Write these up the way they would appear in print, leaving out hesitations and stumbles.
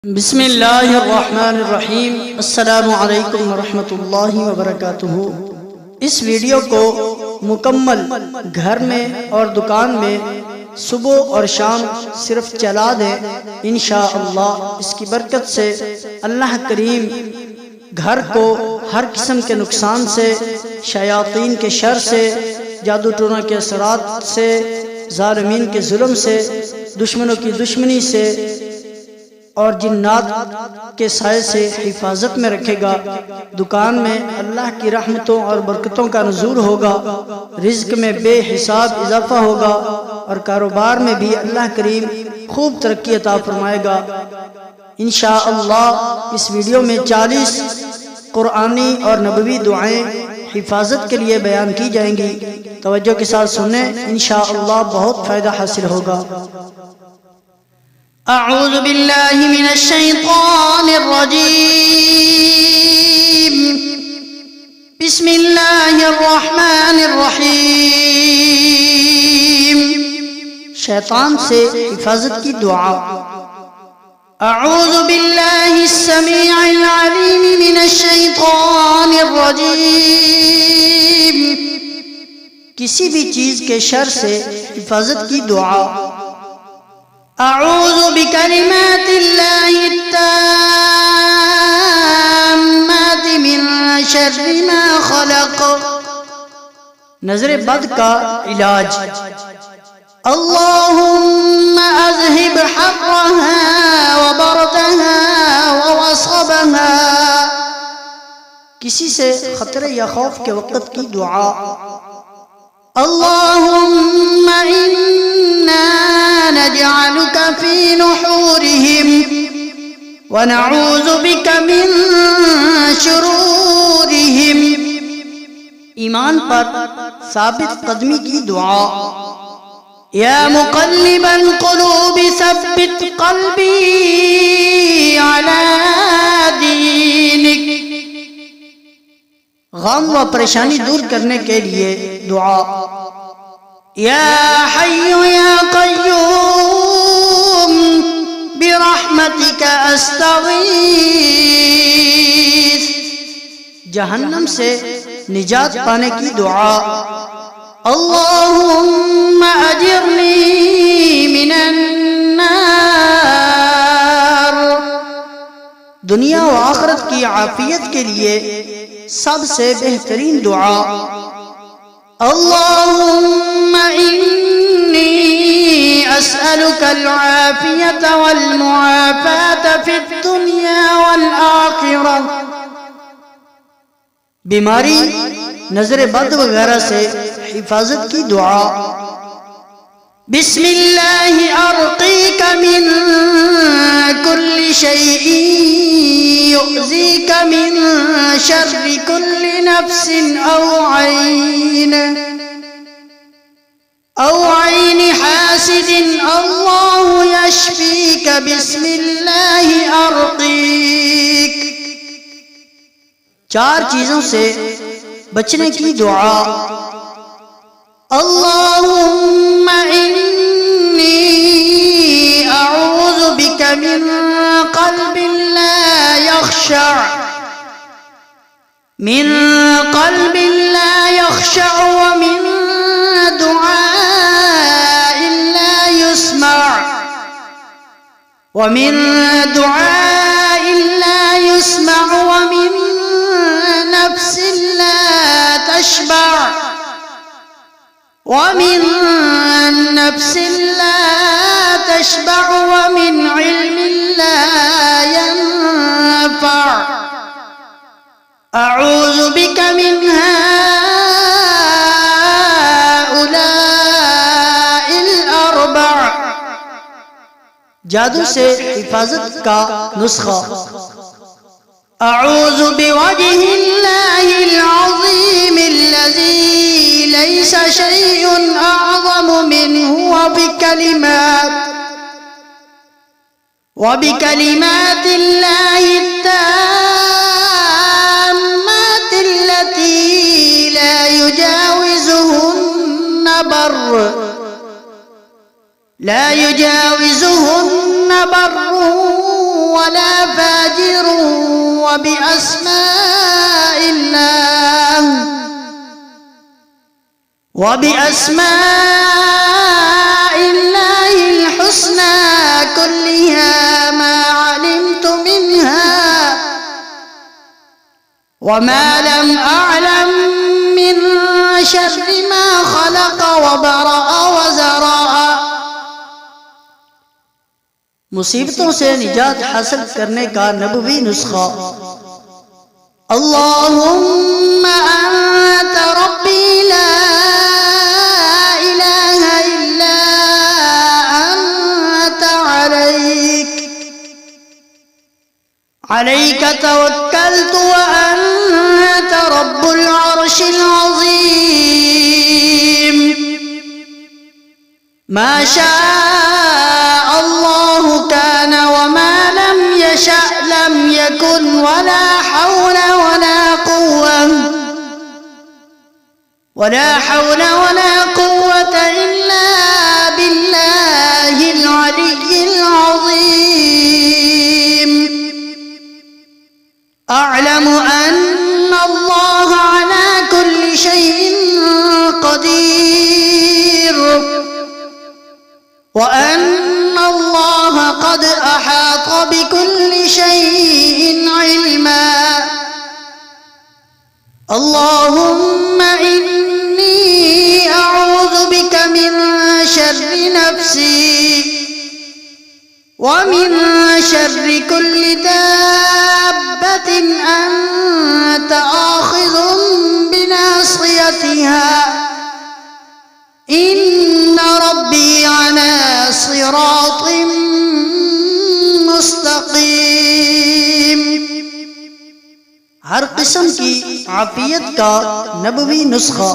बिस्मिल्लाहिर्रहमानिर्रहीम। अस्सलामु अलैकुम वरहमतुल्लाहि वबरकातुहू। इस वीडियो को मुकम्मल घर में और दुकान में सुबह और शाम सिर्फ चला दें, इंशाअल्लाह इसकी बरकत से अल्लाह करीम घर को हर किस्म के नुकसान से, शयातीन के शर से, जादू टोना के असरात से, ज़ालिमीन के जुल्म से, दुश्मनों की दुश्मनी से और जिन्नात के साए से हिफाजत में रखेगा। दुकान में अल्लाह की रहमतों और बरकतों का नुज़ूल होगा, रिज़्क़ में बेहिसाब इजाफा होगा और कारोबार में भी अल्लाह करीम खूब तरक्की अता फरमाएगा इंशाअल्लाह। इस वीडियो में 40 कुरानी और नबवी दुआएं हिफाजत के लिए बयान की जाएंगी। तवज्जो के साथ सुने, इंशाअल्लाह बहुत फ़ायदा हासिल होगा। अऊज़ु बिल्लाहि मिनश शैतानिर रजीम। बिस्मिल्लाहिर रहमानिर रहीम। शैतान से हिफाजत की दुआ। अऊज़ु बिल्लाहिस समीइल अलीम मिनश शैतानिर रजीम। किसी भी चीज के शर से हिफाजत की दुआ। अऊज़ु बिकलिमातिल्लाहि त्ताम्माति मिन शर्रि मा खलक़। नजर बद का इलाज। अल्लाहुम्मा अज़हिब हर्रहा व बरदहा व वसबहा। किसी से खतरे या खौफ के वक़्त की दुआ। अल्लाहुम्मा इन्ना नजअलुका फी नुहूरिहिम व नऊज़ु बिका मिन शुरूरिहिम। ईमान पर साबित कदमी की दुआ। या मुक़ल्लिबल क़ुलूब सब्बित क़ल्बी अला दीनिक। गम व परेशानी दूर करने के लिए दुआ। या हय्यु या क़य्यूम बिरहमतिका अस्तगीथ। जहन्नम से निजात पाने की दुआ। अल्लाहुम्मा अजिरनी मिनन नार। दुनिया व आखिरत की आफियत के लिए सबसे बेहतरीन दुआ। अल्लाहुम्मा इन्नी अस्अलुकल आफियत वल मुआफ़ात फिद दुनिया वल आखिरह। बीमारी, नजर बद वगैरह से हिफाजत की दुआ। बिस्मिल्लाहि अर्क़ीका मिन कुल्ली शैइन युज़ीका मिन शर्रि कुल्ली नफ्सिन औ ऐन हासिदिन अल्लाहु यश्फीका बिस्मिल्लाहि अर्क़ीक। 4 चीजों से बचने की दुआ। अल्लाहुम्मा इन्नी अऊज़ु बिका मिन क़ल्बिन ला यख़शअ व मिन दुआइन ला युस्मअ व मिन नफ्सिन ला तशबअ ومن نفس لا تشبع ومن علم لا ينفع। أعوذ بك من هؤلاء الأربع। जादू से हिफाजत का नुस्खा। أعوذ بوجه الله العظيم الذي ليس شيء أعظم منه وبكلمات الله التامات التي لا يجاوزهن بر ولا فاجر وبأسماء الله الحسنى كلها ما علمت منها وما لم أعلم من شر ما خلق وبرأ وزرع. मुसीबतों से निजात हासिल करने का नबवी नुस्खा। अल्लाहुम्मा अन्ता रब्बी ला इलाहा इल्ला अन्ता अलैका तवक्कलतु व अन्ता रब्बुल अर्शिल अज़ीम. मा शाअ अल्लाहु कान व मा लम यशअ लम यकुन वला हौल वला कुव्वत इल्ला बिल्लाहिल अलिय्यिल अज़ीम. अअलमु अन्ना अल्लाह अला कुल्लि शैइन क़दीर व अन्ना अल्लाह क़द अहात बिकुल्लि शैइन इल्मा. अल्लाहुम्मा इन्नी अऊज़ु बिका मिन शर्रि नफ्सी व मिन शर्रि कुल्लि दाब्बतिन अन्ता आखिज़ुन बिनासियतिहा इन्ना रब्बी अला सिरातिन मुस्तक़ीम. हर किस्म की आफियत का नबवी नुस्खा।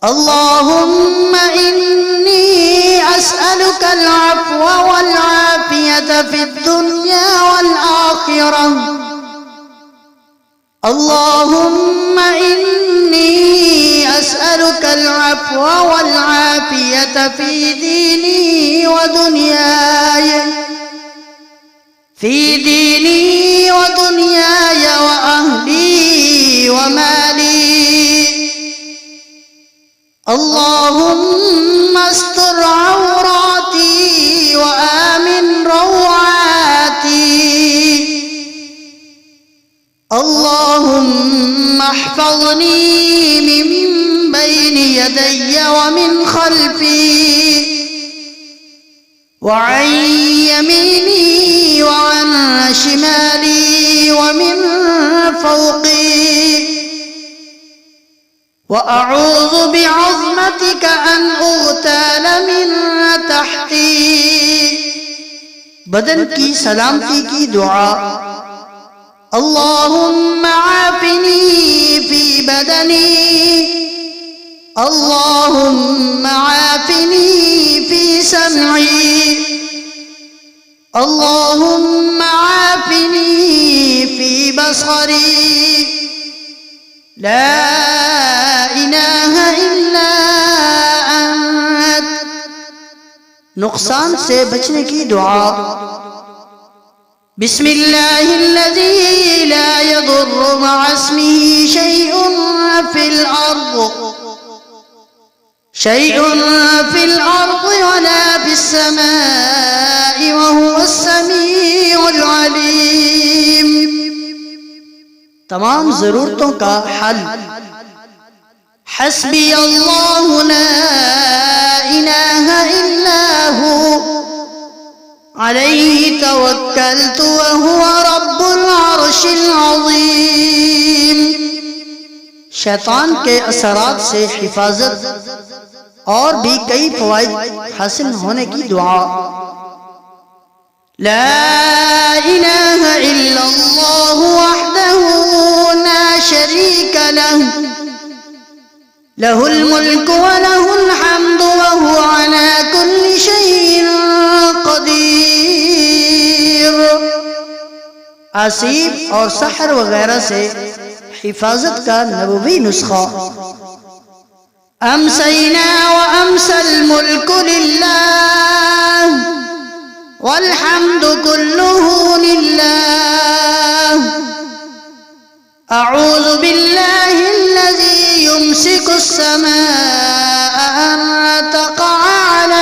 अल्लाहुम्मा इन्नी अस्अलुकल अफ़्व वल आफ़ियत फ़िद दुनिया वल आखिरह. अल्लाहुम्मा इन्नी अस्अलुकल अफ़्व वल आफ़ियत फ़ी दीनी व दुनियाय व अहली व माली. अल्लाहुम्मा अस्tur औराती व आमिन रौआती. अल्लाहुम्मा अहफ़ज़नी मिन बैनि यदैय व मिन खल्फ़ी व अन यमीनी व अन शिमाली व मिन फ़ौक़ी. व अऊज़ु बिअज़्मतिका अन उग़्ताल मिन तहती. बदन की सलामती की दुआ। अल्लाहुम्मा आफ़िनी फ़ी बदनी. अल्लाहुम्मा आफ़िनी फ़ी समई. अल्लाहुम्मा आफ़िनी फ़ी बसरी. ला इलाहा इल्ला अंत. नुकसान से बचने की दुआ। बिस्मिल्लाहिल्लज़ी ला यदुर्रु मअ इस्मिही शैउन फिल अर्द वला फिस समाई व हुवस समीउल अलीम. तमाम जरूरतों का हल। हस्बी अल्लाहु ला इलाहा इल्ला हु अलैहि तवक्कलतु व हुवा रब्बुल अर्शिल अज़ीम. शैतान के असरात से हिफाजत और भी कई फवाइद हासिल होने की दुआ। ला इलाहा इल्लल्लाहु वहदहु ला शरीका लहु लहुल मुल्कु व लहुल हम्दु व हुवा अला कुल्लि शैइन क़दीर. आसीब और सहर वगैरह से हिफाजत का नबवी नुस्खा। अमसैना व अमसल मुल्कु लिल्लाह والحمد كله لله. أعوذ بالله الذي يمسك السماء أن تقع على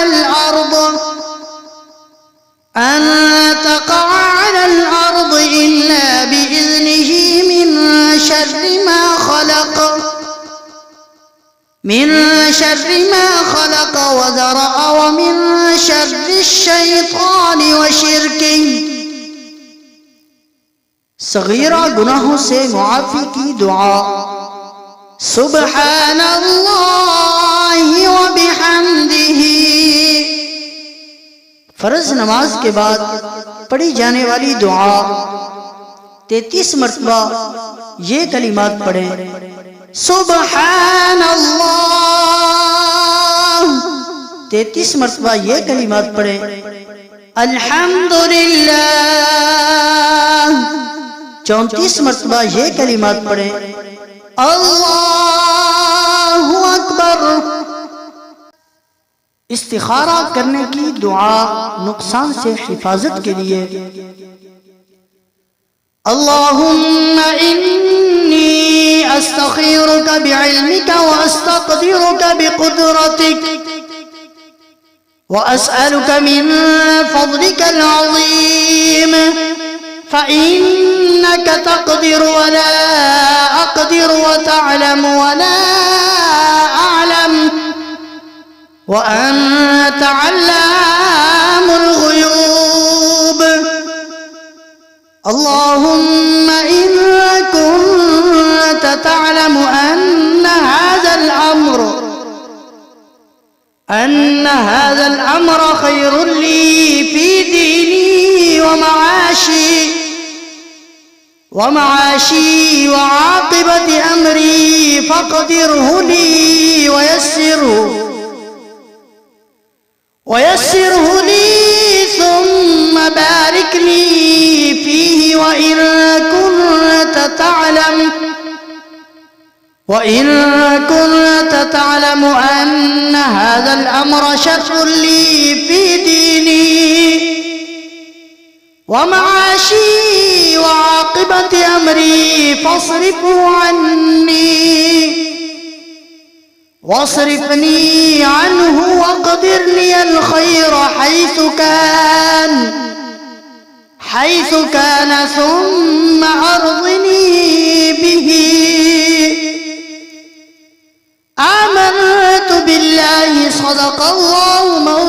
الأرض إلا بإذنه من شر ما خلق وذرأ ومن شر الشيطان وشركه. صغیرہ گناہوں سے معافی کی دعا. سبحان اللہ وبحمدہ. فرض نماز کے بعد پڑھی جانے والی دعا 33 مرتبہ یہ کلمات پڑھیں. سبحان اللہ 33 مرتبہ یہ کلمات پڑھیں. الحمدللہ 34 مرتبہ یہ کلمات پڑھیں. اللہ اکبر. استخارہ کرنے کی دعا نقصان سے حفاظت کے لیے. اللہم انی استخیرک بعلمک واستقدرک بقدرتک واسألک من فضلک العظیم فإنك تقدر ولا أقدر وتعلم ولا أعلم وأنت علام الغيوب. اللهم إن كنت تعلم أن هذا الأمر خير لي في ديني ومعاشي وعاقبة أمري فاقدره لي ويسره لي ثم بارك لي فيه. وإن كنت تعلم أن هذا الأمر شر لي في ديني ومعاشي وعاقبة أمري واصرفني عنه واقدر لي الخير حيث كان ثم أرضني به. آمنت بالله صدق الله مولانا